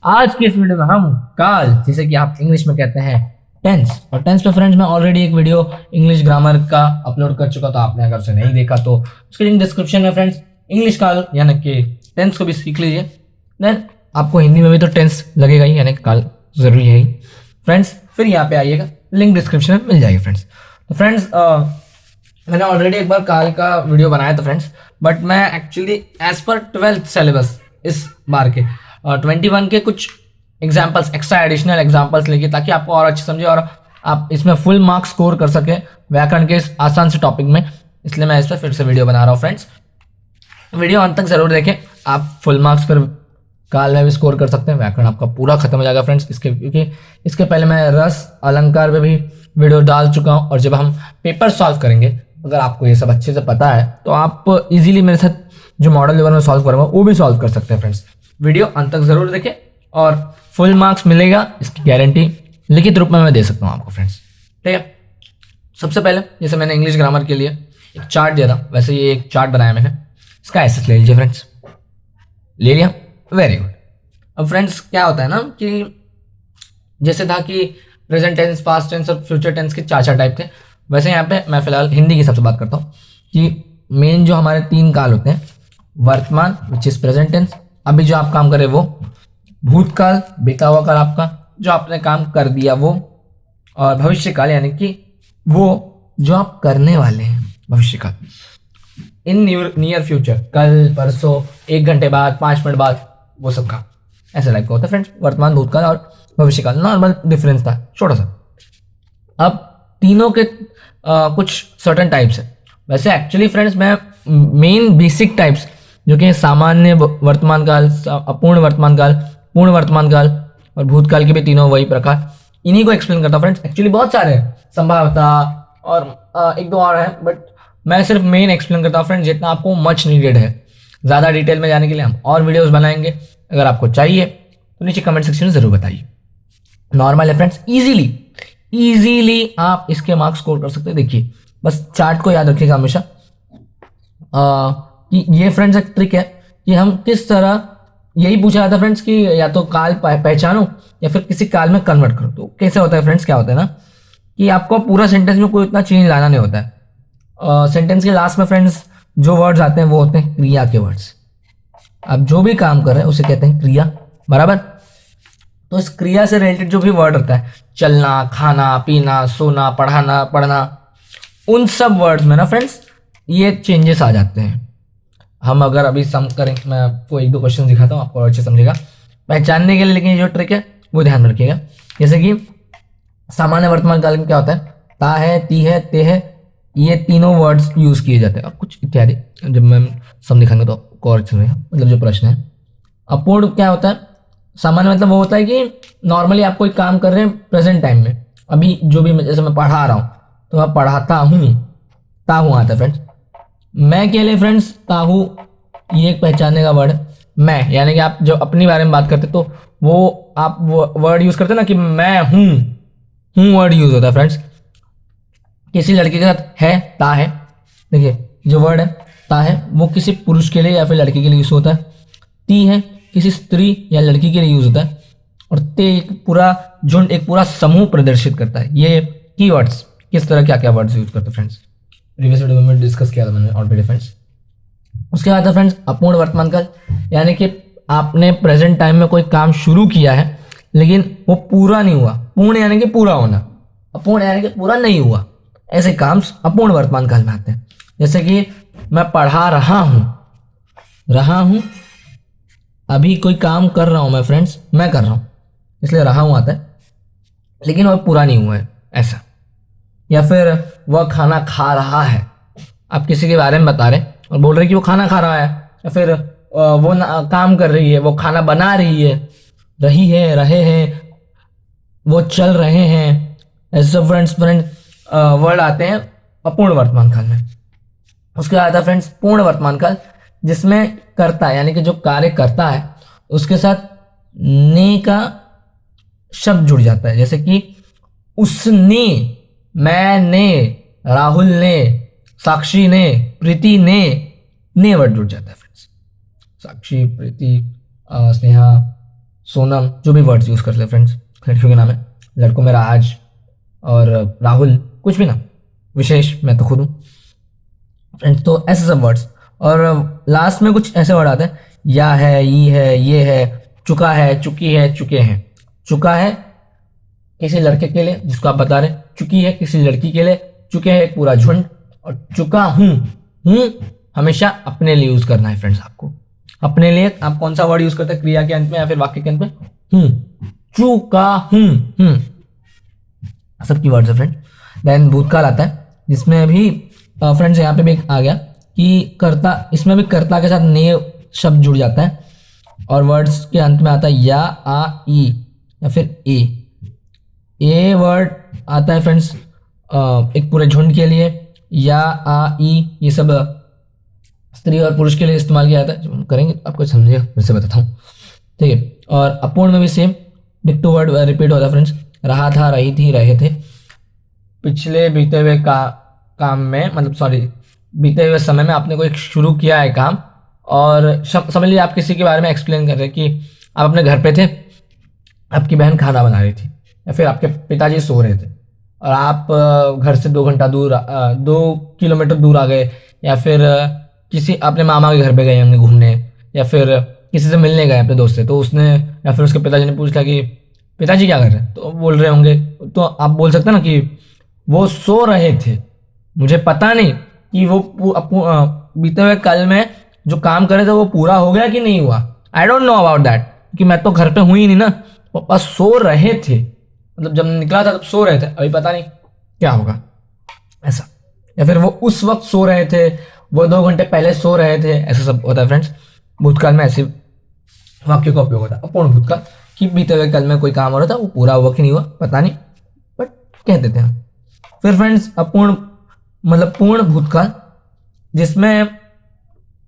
आज के इस वीडियो में हम काल, जिसे कि आप इंग्लिश में कहते हैं टेंस, और टेंस पे फ्रेंड्स मैं ऑलरेडी एक वीडियो इंग्लिश ग्रामर का अपलोड कर चुका, तो आपने अगर उसे नहीं देखा तो उसके लिंक डिस्क्रिप्शन में फ्रेंड्स। इंग्लिश काल यानी कि टेंस को भी सीख लीजिए, देन आपको हिंदी में भी तो टेंस लगेगा ही, यानी कि काल जरूरी है ही फ्रेंड्स। फिर यहाँ पे आइएगा, लिंक डिस्क्रिप्शन में मिल जाएगी फ्रेंड्स। तो फ्रेंड्स मैंने ऑलरेडी एक बार काल का वीडियो बनाया था फ्रेंड्स, बट मैं actually as per 12th syllabus इस बार के 21 के कुछ एग्जाम्पल्स, एक्स्ट्रा एडिशनल एग्जाम्पल्स लेके, ताकि आपको और अच्छे समझे और आप इसमें फुल मार्क्स स्कोर कर सके व्याकरण के इस आसान से टॉपिक में। इसलिए मैं इस पर फिर से वीडियो बना रहा हूँ फ्रेंड्स। वीडियो अंत तक जरूर देखें, आप फुल मार्क्स फिर काल में भी स्कोर कर सकते हैं। व्याकरण आपका पूरा खत्म हो जाएगा फ्रेंड्स क्योंकि इसके पहले मैं रस अलंकार पे भी वीडियो डाल चुका हूँ, और जब हम पेपर सॉल्व करेंगे, अगर आपको ये सब अच्छे से पता है तो आप इजीली मेरे साथ जो मॉडल लेवल में सॉल्व करूँगा वो भी सॉल्व कर सकते हैं फ्रेंड्स। वीडियो अंत तक जरूर देखें और फुल मार्क्स मिलेगा, इसकी गारंटी लिखित रूप में मैं दे सकता हूँ आपको फ्रेंड्स, ठीक है। सबसे पहले जैसे मैंने इंग्लिश ग्रामर के लिए एक चार्ट दिया था, वैसे ये एक चार्ट बनाया मैंने, इसका एसेस ले लीजिए फ्रेंड्स। ले लिया, वेरी गुड। अब फ्रेंड्स क्या होता है ना कि जैसे था कि प्रेजेंट टेंस, पास्ट टेंस और फ्यूचर टेंस के चार टाइप थे, वैसे यहाँ पे मैं फिलहाल हिंदी की सबसे बात करता हूँ कि मेन जो हमारे तीन काल होते हैं, वर्तमान विच इज प्रेजेंट टेंस, अभी जो आप काम कर रहे हैं वो, भूतकाल बीता हुआ काल आपका जो आपने काम कर दिया वो, और भविष्य काल यानी कि वो जो आप करने वाले हैं, भविष्य काल इन नियर फ्यूचर, कल, परसों, 1 घंटे बाद, 5 मिनट बाद, वो सब का ऐसा टाइप का होता है फ्रेंड्स। वर्तमान, भूतकाल और भविष्य काल, नॉर्मल डिफरेंस था छोटा सा। अब तीनों के कुछ सर्टन टाइप्स है। वैसे एक्चुअली फ्रेंड्स मैं मेन बेसिक टाइप्स जो कि सामान्य वर्तमान काल, अपूर्ण वर्तमान काल, पूर्ण वर्तमान काल और भूतकाल के भी तीनों वही प्रकार, इन्हीं को एक्सप्लेन करता हूँ फ्रेंड्स। एक्चुअली बहुत सारे हैं, संभाव्यता और एक दो और है, बट मैं सिर्फ मेन एक्सप्लेन करता हूँ फ्रेंड्स, जितना आपको मच नीडेड है। ज़्यादा डिटेल में जाने के लिए हम और वीडियोस बनाएंगे, अगर आपको चाहिए तो नीचे कमेंट सेक्शन में ज़रूर बताइए। नॉर्मल है फ्रेंड्स, इजीली आप इसके मार्क्स स्कोर कर सकते हैं। देखिए बस चार्ट को याद रखिएगा हमेशा कि ये फ्रेंड्स एक ट्रिक है कि हम किस तरह, यही पूछा जाता है फ्रेंड्स कि या तो काल पहचानो या फिर किसी काल में कन्वर्ट करो। तो कैसे होता है फ्रेंड्स, क्या होता है ना कि आपको पूरा सेंटेंस में कोई इतना चेंज लाना नहीं होता है। सेंटेंस के लास्ट में फ्रेंड्स जो वर्ड्स आते हैं वो होते हैं क्रिया के वर्ड्स। आप जो भी काम कर रहे हैं उसे कहते हैं क्रिया, बराबर। तो इस क्रिया से रिलेटेड जो भी वर्ड होता है, चलना, खाना, पीना, सोना, पढ़ना, उन सब वर्ड्स में ना फ्रेंड्स ये चेंजेस आ जाते हैं। हम अगर अभी सम करें, मैं आपको 1-2 क्वेश्चन दिखाता हूँ, आपको अच्छे समझेगा पहचानने के लिए। लेकिन जो ट्रिक है वो ध्यान में रखिएगा। जैसे कि सामान्य वर्तमान काल में क्या होता है, ता है, ती है, ते है, ये तीनों वर्ड्स यूज किए जाते हैं, और कुछ इत्यादि। जब मैं सम दिखाऊंगा तो आपको और अच्छे समझेगा, मतलब जो प्रश्न है। अपूर्ण क्या होता है, सामान्य मतलब वो होता है कि नॉर्मली आप कोई काम कर रहे हैं प्रेजेंट टाइम में, अभी जो भी, जैसे मैं पढ़ा रहा हूँ तो मैं पढ़ाता हूँ, ताहू आता है फ्रेंड्स। मैं के लिए फ्रेंड्स ताहू ये एक पहचानने का वर्ड है। मैं यानी कि आप जो अपनी बारे में बात करते तो वो आप वर्ड यूज करते ना कि मैं हूँ वर्ड यूज होता है फ्रेंड्स। किसी लड़के के साथ है, ता है, देखिए जो वर्ड है ता है वो किसी पुरुष के लिए या फिर लड़के के लिए यूज होता है। ती है किसी स्त्री या लड़की के लिए यूज होता है, और ते एक पूरा झुंड, एक पूरा समूह प्रदर्शित करता है। ये कीवर्ड्स किस तरह क्या वर्ड्स यूज करते हैं फ्रेंड्स, प्रीवियस वीडियो में डिस्कस किया था मैंने ऑलरेडी फ्रेंड्स। उसके बाद है फ्रेंड्स अपूर्ण वर्तमान काल, यानी कि आपने प्रेजेंट टाइम में कोई काम शुरू किया है लेकिन वो पूरा नहीं हुआ। पूर्ण यानी कि पूरा होना, अपूर्ण यानी कि पूरा नहीं हुआ। ऐसे काम अपूर्ण वर्तमान काल में आते हैं। जैसे कि मैं पढ़ा रहा हूँ, अभी कोई काम कर रहा हूँ मैं फ्रेंड्स, मैं कर रहा हूँ इसलिए रहा हूँ आता है, लेकिन वो पूरा नहीं हुआ है ऐसा। या फिर वह खाना खा रहा है, आप किसी के बारे में बता रहे हैं और बोल रहे कि वो खाना खा रहा है, या फिर वो काम कर रही है, वो खाना बना रही है, रहे हैं, वो चल रहे हैं। ऐसे फ्रेंड्स वर्ड आते हैं अपूर्ण वर्तमान काल में। उसके बाद आता है फ्रेंड्स पूर्ण वर्तमान काल, जिसमें करता है यानी कि जो कार्य करता है उसके साथ ने का शब्द जुड़ जाता है। जैसे कि उसने, मैंने, राहुल ने, साक्षी ने, प्रीति ने वर्ड जुड़ जाता है फ्रेंड्स। साक्षी, प्रीति, स्नेहा, सोनम, जो भी वर्ड्स यूज़ करते हैं फ्रेंड्स, लड़कियों के नाम है, लड़कों में राज और राहुल, कुछ भी ना, विशेष, मैं तो खुद हूँ फ्रेंड्स। तो ऐसे सब वर्ड्स, और लास्ट में कुछ ऐसे वर्ड आते हैं, या है, ये है, चुका है, चुकी है, चुके हैं। चुका है किसी लड़के के लिए जिसको आप बता रहे, चुकी है किसी लड़की के लिए, चुके हैं एक पूरा झुंड, और चुका हूँ हमेशा अपने लिए यूज करना है फ्रेंड्स। आपको अपने लिए आप कौन सा वर्ड यूज करते हैं क्रिया के अंत में या फिर वाक्य के अंत में? चुका हूँ, सब की वर्ड्स है फ्रेंड। देन भूतकाल आता है, जिसमें भी फ्रेंड्स यहाँ पे भी आ गया कि कर्ता, इसमें भी कर्ता के साथ ने शब्द जुड़ जाता है, और वर्ड्स के अंत में आता है या, आ, ई या फिर ए वर्ड आता है फ्रेंड्स एक पूरे झुंड के लिए। या, आ, ई ये सब स्त्री और पुरुष के लिए इस्तेमाल किया जाता है, जो हम करेंगे आपको समझिएगा, फिर से बताता हूँ, ठीक है। और अपूर्ण में भी सेम डिक्टो वर्ड रिपीट होता है फ्रेंड्स, रहा था, रही थी, रहे थे। पिछले बीते हुए काम में, मतलब सॉरी, बीते हुए समय में आपने कोई शुरू किया है काम, और समझ लीजिए आप किसी के बारे में एक्सप्लेन कर रहे हैं कि आप अपने घर पे थे, आपकी बहन खाना बना रही थी, या फिर आपके पिताजी सो रहे थे और आप घर से 2 घंटा दूर 2 किलोमीटर दूर आ गए, या फिर किसी अपने मामा के घर पे गए होंगे घूमने, या फिर किसी से मिलने गए अपने दोस्त से, तो उसने या फिर उसके पिताजी ने पूछा कि पिताजी क्या कर रहे हैं, तो बोल रहे होंगे, तो आप बोल सकते हैं ना कि वो सो रहे थे, मुझे पता नहीं कि वो बीते हुए कल में जो काम कर रहे थे वो पूरा हो गया कि नहीं हुआ, I don't know about that, कि मैं तो घर पे हुई नहीं ना, पापा सो रहे थे, मतलब जब निकला था तब सो रहे थे, अभी पता नहीं क्या होगा, ऐसा। या फिर वो उस वक्त सो रहे थे, वो 2 घंटे पहले सो रहे थे, ऐसा सब होता है फ्रेंड्स। भूतकाल में ऐसे वाक्य का उपयोग होता है। अपूर्ण भूतकाल, कि बीते हुए कल में कोई काम हो रहा था, वो पूरा हुआ कि नहीं हुआ पता नहीं, बट कह देते हैं। फिर फ्रेंड्स अपूर्ण मतलब पूर्ण भूतकाल, जिसमें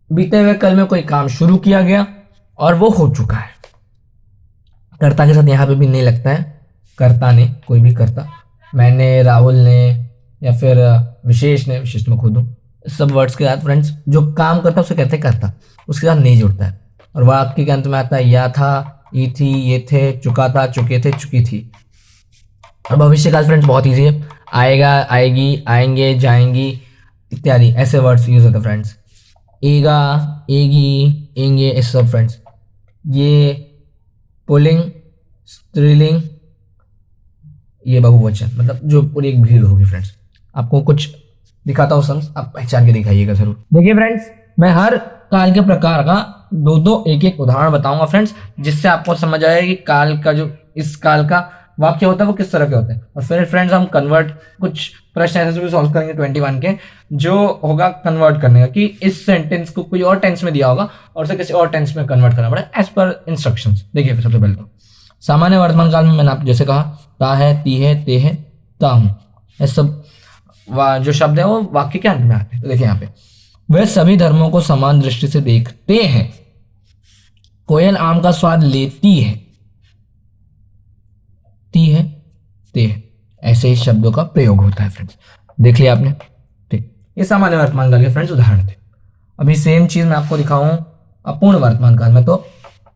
बीते हुए कल में कोई काम शुरू किया गया और वो हो चुका है। कर्ता के साथ यहाँ पे भी नहीं लगता है, कर्ता ने, कोई भी कर्ता, मैंने, राहुल ने, या फिर विशेष ने, विशेष में खुद हूँ, सब वर्ड्स के साथ फ्रेंड्स जो काम करता है उसे कहते हैं कर्ता, उसके साथ नहीं जुड़ता है। और वाक्य के अंत में आता है या था, ई थी, ये थे, चुका था, चुके थे, चुकी थी। और भविष्य काल फ्रेंड्स बहुत ईजी है, आएगा, आएगी, आएंगे, जाएंगी इत्यादि ऐसे वर्ड्स यूज होते हैं फ्रेंड्स। एगा, एगी, एंगे, ऐसे सब फ्रेंड्स। ये पुल्लिंग, स्त्रीलिंग, ये बहुवचन, मतलब जो पूरी एक भीड़ होगी फ्रेंड्स। आपको कुछ दिखाता हूँ सम्स, आप पहचान के दिखाइएगा जरूर। देखिए फ्रेंड्स, मैं हर काल के प्रकार का दो एक एक उदाहरण बताऊंगा फ्रेंड्स, जिससे आपको समझ आएगा कि काल का जो इस काल का वाक्य होता है वो किस तरह के होते हैं। और फिर फ्रेंड्स हम कन्वर्ट, कुछ प्रश्न ऐसे भी सॉल्व करेंगे 21 के, जो होगा कन्वर्ट करने का, कि इस सेंटेंस को कोई और टेंस में दिया होगा और उसे किसी और टेंस में कन्वर्ट करना पड़ेगा एज पर इंस्ट्रक्शंस। देखिए सबसे पहले तो सामान्य वर्तमान काल में मैंने आप जैसे कहा, ता है, ती है, ते है, ता हूं, ये सब जो शब्द है वो वाक्य के अंत में आते हैं। तो देखिए यहाँ पे, वे सभी धर्मों को समान दृष्टि से देखते हैं, कोयल आम का स्वाद लेती है, ती है, ते है, ऐसे ही शब्दों का प्रयोग होता है फ्रेंड्स। देख लिया आपने, ठीक। ये सामान्य वर्तमान काल के फ्रेंड्स उदाहरण थे। अभी सेम चीज मैं आपको दिखाऊं अपूर्ण वर्तमान काल में, तो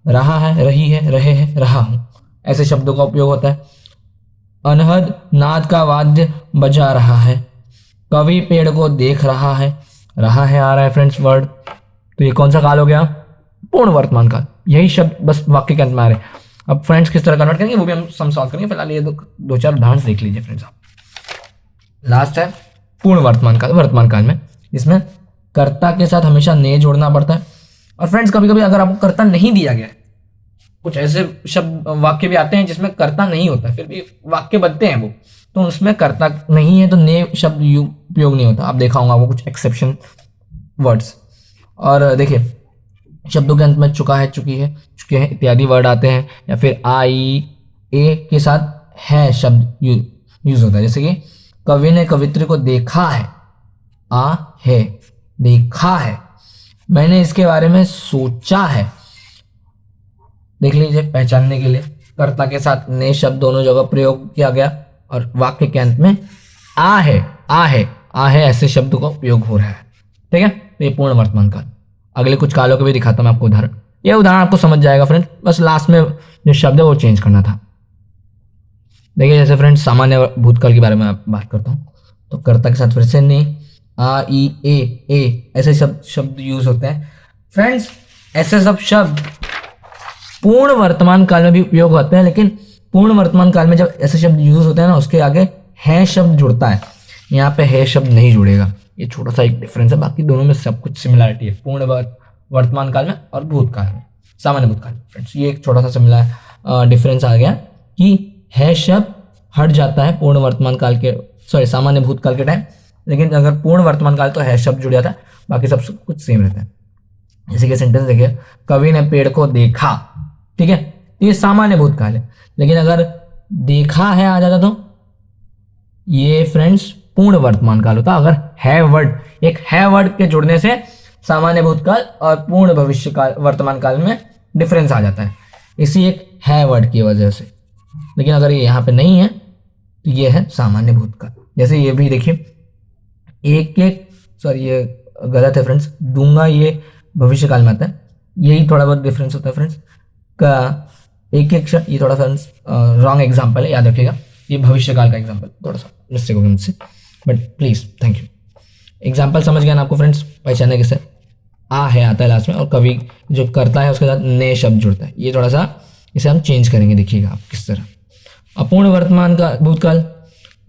रहा है, रही है, रहे हैं, रहा हूं, ऐसे शब्दों का उपयोग होता है। अनहद नाद का वाद्य बजा रहा है, कवि पेड़ को देख रहा है आ रहा है फ्रेंड्स वर्ड। तो ये कौन सा काल हो गया? पूर्ण वर्तमान काल। यही शब्द बस वाक्य के अंत में आ रहे हैं। अब फ्रेंड्स किस तरह कन्वर्ट करेंगे वो भी हम सॉल्व करेंगे। फिलहाल ये दो चार उदाहरण देख लीजिए फ्रेंड्स आप। लास्ट है पूर्ण वर्तमान काल। वर्तमान काल में इसमें कर्ता के साथ हमेशा ने जोड़ना पड़ता है। और फ्रेंड्स कभी कभी अगर आपको कर्ता नहीं दिया गया है, कुछ ऐसे शब्द वाक्य भी आते हैं जिसमें कर्ता नहीं होता, फिर भी वाक्य बनते हैं वो, तो उसमें कर्ता नहीं है तो ने शब्द उपयोग नहीं होता। आप देखा होगा वो कुछ एक्सेप्शन वर्ड्स। और देखिए शब्दों के अंत में चुका है, चुकी है, चुके हैं इत्यादि वर्ड आते हैं, या फिर आई ए के साथ है शब्द यूज होता है। जैसे कि कवि ने कवित्री को देखा है, आ है, देखा है, मैंने इसके बारे में सोचा है। देख लीजिए पहचानने के लिए कर्ता के साथ ने शब्द दोनों जगह प्रयोग किया गया और वाक्य के अंत में आ है, आ है, आ है ऐसे शब्दों का उपयोग हो रहा है। ठीक है, तो ये पूर्ण वर्तमान काल। अगले कुछ कालों के भी दिखाता हूं मैं आपको उदाहरण। ये उदाहरण आपको समझ जाएगा फ्रेंड्स, बस लास्ट में जो शब्द है वो चेंज करना था। देखिए जैसे फ्रेंड्स सामान्य भूतकाल के बारे में बात करता हूँ, तो कर्ता के साथ फिर से ने, आ ई ए ऐसे शब्द यूज होते हैं फ्रेंड्स। ऐसे सब शब्द पूर्ण वर्तमान काल में भी उपयोग होते हैं, लेकिन पूर्ण वर्तमान काल में जब ऐसे शब्द यूज होते हैं ना, उसके आगे है शब्द जुड़ता है, यहाँ पे है शब्द नहीं जुड़ेगा। ये छोटा सा एक डिफरेंस है, बाकी दोनों में सब कुछ सिमिलरिटी है, पूर्ण वर्तमान काल में और भूतकाल में, सामान्य भूतकाल में फ्रेंड्स। ये एक छोटा सा सिमिलर डिफरेंस आ गया कि है शब्द हट जाता है पूर्ण वर्तमान काल के, सॉरी सामान्य भूतकाल के टाइम, लेकिन अगर पूर्ण वर्तमान काल तो है शब्द जुड़ जाता है, बाकी सब कुछ सेम रहता है। जैसे कि सेंटेंस देखिए, कवि ने पेड़ को देखा, ठीक है, ये सामान्य भूतकाल है, लेकिन अगर देखा है आ जाता तो ये फ्रेंड्स पूर्ण वर्तमान काल होता। अगर है वर्ड, एक है वर्ड के जुड़ने से सामान्य भूतकाल और पूर्ण भविष्य काल वर्तमान काल में डिफरेंस आ जाता है, इसी एक है वर्ड की वजह से। लेकिन अगर ये यहाँ पे नहीं है तो ये है सामान्य भूतकाल। जैसे ये भी देखिए, सॉरी ये गलत है फ्रेंड्स, दूंगा ये भविष्य काल में आता है, यही थोड़ा बहुत डिफरेंस होता है फ्रेंड्स का। एक शब्द ये थोड़ा फ्रेंड्स रॉन्ग एग्जाम्पल है, याद रखिएगा, ये भविष्य काल का एग्जाम्पल थोड़ा सा मिस्टेक होगी मुझसे, but please thank you. Example समझ गया ना आपको फ्रेंड्स, पहचाने कैसे आ है आता है लास्ट में, और कभी जो करता है उसके साथ ने शब्द जुड़ता है। ये थोड़ा सा इसे हम चेंज करेंगे, देखिएगा आप किस तरह। अपूर्ण वर्तमान का भूतकाल,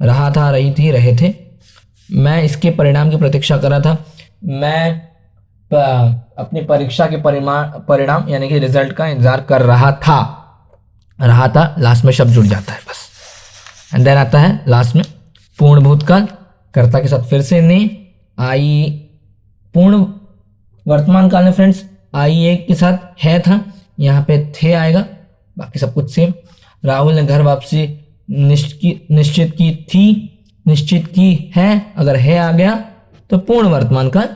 रहा था, रही थी, रहे थे। मैं इसके परिणाम की प्रतीक्षा कर रहा था, मैं अपनी परीक्षा के परिणाम यानी कि रिजल्ट का इंतजार कर रहा था। रहा था लास्ट में शब्द जुड़ जाता है बस, एंड देन आता है लास्ट में पूर्ण भूतकाल, कर्ता के साथ फिर से ने, आई। पूर्ण वर्तमान काल में फ्रेंड्स आई ए के साथ है था, यहाँ पे थे आएगा, बाकी सब कुछ सेम। राहुल ने घर वापसी निश्चित की थी, निश्चित की है, अगर है आ गया तो पूर्ण वर्तमान काल,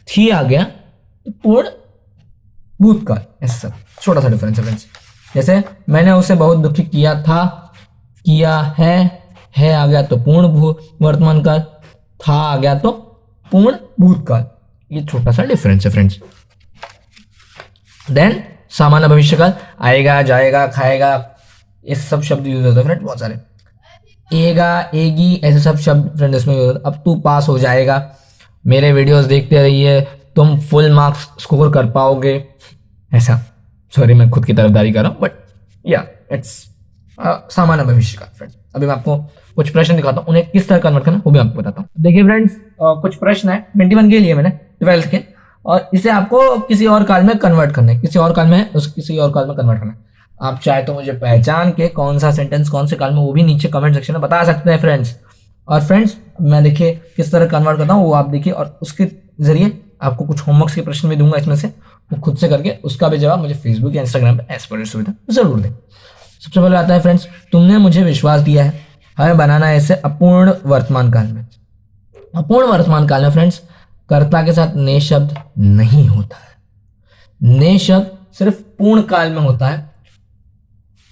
थी आ गया तो पूर्ण भूतकाल। ऐसा सब छोटा सा डिफरेंस है फ्रेंड्स। जैसे मैंने उसे बहुत दुखी किया था, किया है आ गया तो पूर्ण वर्तमान काल, था आ गया तो पूर्ण भूतकाल। ये छोटा सा डिफरेंस है फ्रेंड्स। देन सामान्य भविष्यकाल, आएगा, जाएगा, खाएगा, ये सब शब्द यूज होते हैं फ्रेंड, बहुत सारे। एगा, एगी, ऐसे सब शब्द फ्रेंड इसमें यूज होते हैं। अब तू पास हो जाएगा, मेरे वीडियोस देखते रहिए, तुम फुल मार्क्स स्कोर कर पाओगे, ऐसा। सॉरी मैं खुद की तरफदारी कर रहा हूँ, बट या इट्स सामान्य भविष्यकाल फ्रेंड्स। अभी मैं आपको कुछ प्रश्न दिखाता हूँ, उन्हें किस तरह कन्वर्ट करना वो भी आपको बताता हूँ। देखिए फ्रेंड्स कुछ प्रश्न है 21 के लिए मैंने 12th के, और इसे आपको किसी और काल में कन्वर्ट करना है, किसी और काल में किसी और काल में कन्वर्ट करना है। आप चाहे तो मुझे पहचान के कौन सा सेंटेंस कौन से काल में, वो भी नीचे कमेंट सेक्शन में बता सकते हैं फ्रेंड्स। और फ्रेंड्स मैं देखिए किस तरह कन्वर्ट करता हूँ वो आप देखिए, और उसके जरिए आपको कुछ होमवर्क्स के प्रश्न भी दूंगा इसमें से, वो खुद से करके उसका भी जवाब मुझे फेसबुक या इंस्टाग्राम पे एज पर सुविधा जरूर दें। सबसे पहले आता है फ्रेंड्स, तुमने मुझे विश्वास दिया है, हमें बनाना है इसे अपूर्ण वर्तमान काल में। अपूर्ण वर्तमान काल में फ्रेंड्स कर्ता के साथ ने शब्द नहीं होता है, ने शब्द सिर्फ पूर्ण काल में होता है।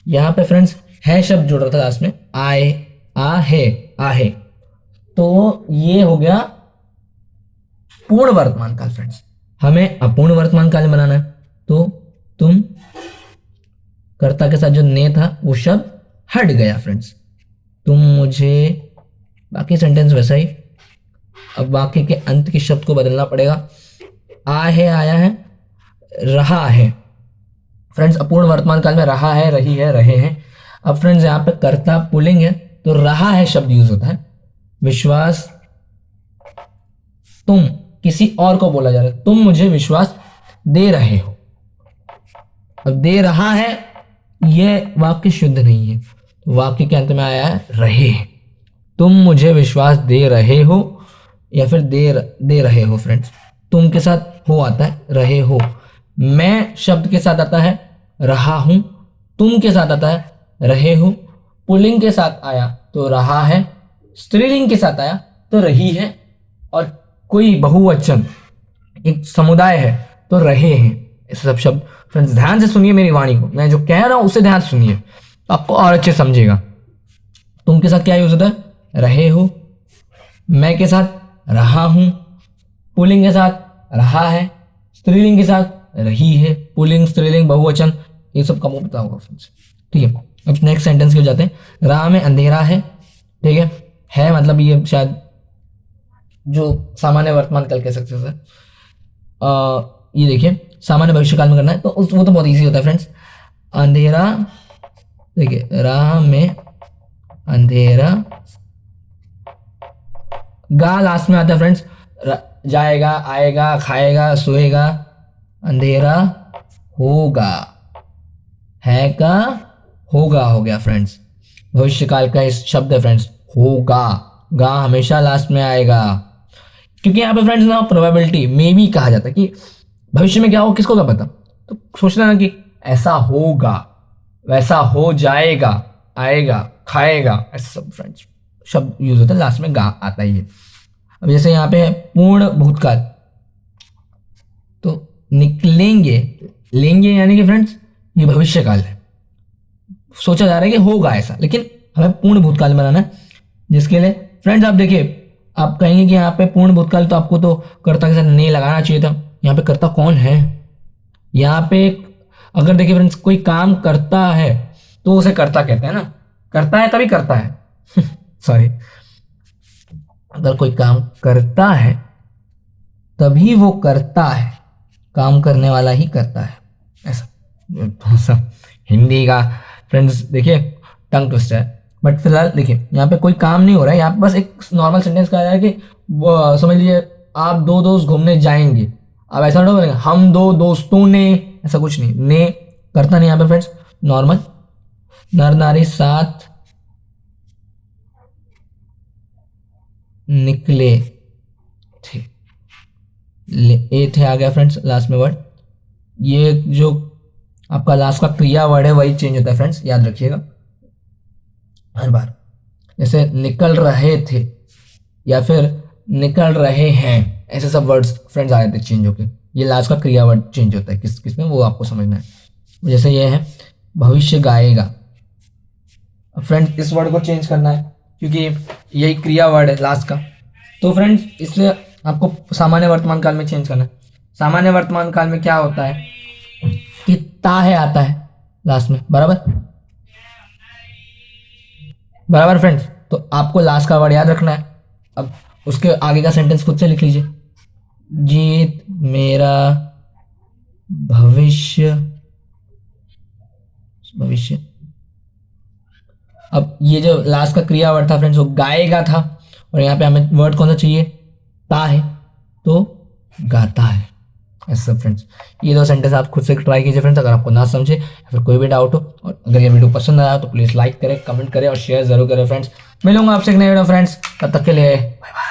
यहां पे फ्रेंड्स है शब्द जुड़ रहा था लास्ट में, आए, आहे, तो ये हो गया पूर्ण वर्तमान काल फ्रेंड्स। हमें अपूर्ण वर्तमान काल में बनाना है, तो तुम कर्ता के साथ जो ने था वो शब्द हट गया फ्रेंड्स, तुम मुझे, बाकी सेंटेंस वैसा ही। अब बाकी के अंत के शब्द को बदलना पड़ेगा, आ है, आया है, रहा है फ्रेंड्स। अपूर्ण वर्तमान काल में रहा है, रही है, रहे हैं। अब फ्रेंड्स यहाँ पे कर्ता पुल्लिंग है तो रहा है शब्द यूज होता है। विश्वास तुम किसी और को बोला जा रहा है, तुम मुझे विश्वास दे रहे हो। अब दे रहा है यह वाक्य शुद्ध नहीं है, वाक्य के अंत में आया है रहे। तुम मुझे विश्वास दे रहे हो या फिर दे रहे हो फ्रेंड्स। तुम के साथ हो आता है, रहे हो। मैं शब्द के साथ आता है रहा हूं, तुम के साथ आता है रहे हो। पुल्लिंग के साथ आया तो रहा है, स्त्रीलिंग के साथ आया तो रही है, और कोई बहुवचन एक समुदाय है तो रहे हैं। ये सब शब्द फ्रेंड्स ध्यान से सुनिए मेरी वाणी को, मैं जो कह रहा हूं उसे ध्यान से सुनिए तो आपको और अच्छे समझेगा। तुम के साथ क्या यूज होता है, रहे हो। मैं के साथ रहा हूं, पुल्लिंग के साथ रहा है, स्त्रीलिंग के साथ रही है, पुल्लिंग, स्त्रीलिंग, बहुवचन, ये सब कम पता होगा फ्रेंड्स। ठीक है, अब नेक्स्ट सेंटेंस के जाते हैं। राह में अंधेरा है, ठीक है मतलब ये शायद जो सामान्य वर्तमान काल कह सकते हैं। ये देखिए सामान्य भविष्य काल में करना है तो वो तो बहुत इजी होता है फ्रेंड्स। अंधेरा, देखिए राह में अंधेरा, गा लास्ट में आता है फ्रेंड्स, जाएगा, आएगा, खाएगा, सोएगा, अंधेरा होगा, है का होगा हो गया फ्रेंड्स। भविष्य काल का इस शब्द है फ्रेंड्स, होगा, गा हमेशा लास्ट में आएगा, क्योंकि यहाँ पे फ्रेंड्स ना प्रोबेबिलिटी में भी कहा जाता है कि भविष्य में क्या हो किसको क्या पता, तो सोचना ना कि ऐसा होगा, वैसा हो जाएगा, आएगा, खाएगा, ऐसा सब फ्रेंड्स शब्द यूज होता है, लास्ट में गा आता ही है। अब जैसे यहाँ पे पूर्ण भूतकाल, तो निकलेंगे, लेंगे यानी कि फ्रेंड्स ये भविष्य काल है, सोचा जा रहा है कि होगा ऐसा, लेकिन हमें पूर्ण भूतकाल में बनाना है, जिसके लिए फ्रेंड्स आप देखिए, आप कहेंगे कि यहाँ पे पूर्ण भूतकाल तो आपको तो कर्ता के साथ नहीं लगाना चाहिए था, यहाँ पे कर्ता कौन है, यहाँ पे अगर देखिए फ्रेंड्स कोई काम करता है तो उसे कर्ता कहते हैं ना, करता है तभी करता है सॉरी, अगर कोई काम करता है तभी वो करता है, काम करने वाला ही करता है, ऐसा हिंदी का फ्रेंड्स देखिए टंग ट्विस्ट है। बट फिलहाल देखिए यहाँ पे कोई काम नहीं हो रहा है, यहाँ पे बस एक नॉर्मल सेंटेंस कहा है कि समझ लीजिए आप दो दोस्त घूमने जाएंगे, अब ऐसा नहीं बोलेंगे हम दो दोस्तों ने, ऐसा कुछ नहीं, ने करता नहीं यहाँ पे फ्रेंड्स, नॉर्मल नर नारी साथ निकले थे, ए थे आ गया फ्रेंड्स लास्ट में वर्ड। ये जो आपका लास्ट का क्रिया वर्ड है वही चेंज होता है फ्रेंड्स, याद रखिएगा हर बार, जैसे निकल रहे थे या फिर निकल रहे हैं, ऐसे सब वर्ड्स फ्रेंड्स आ जाते हैं चेंज होके, ये लास्ट का क्रिया वर्ड चेंज होता है किस किस में वो आपको समझना है। जैसे ये है भविष्य गाएगा, अब फ्रेंड्स इस वर्ड को चेंज करना है क्योंकि यही क्रिया वर्ड है लास्ट का, तो फ्रेंड्स इसलिए आपको सामान्य वर्तमान काल में चेंज करना है। सामान्य वर्तमान काल में क्या होता है कि ता है आता है लास्ट में, बराबर फ्रेंड्स, तो आपको लास्ट का वर्ड याद रखना है। अब उसके आगे का सेंटेंस खुद से लिख लीजिए, जीत मेरा भविष्य, अब ये जो लास्ट का क्रिया वर्ड था फ्रेंड्स वो गाएगा था, और यहाँ पे हमें वर्ड कौन सा चाहिए, ता है, तो गाता है, ऐसा फ्रेंड्स। ये दो सेंटेंस आप खुद से ट्राई कीजिए फ्रेंड्स, अगर आपको ना समझे या फिर कोई भी डाउट हो, और अगर ये वीडियो पसंद आया तो प्लीज़ लाइक करें, कमेंट करें और शेयर जरूर करें फ्रेंड्स। मिलूंगा आपसे एक नए वीडियो फ्रेंड्स, तब तक के लिए बाय बाय।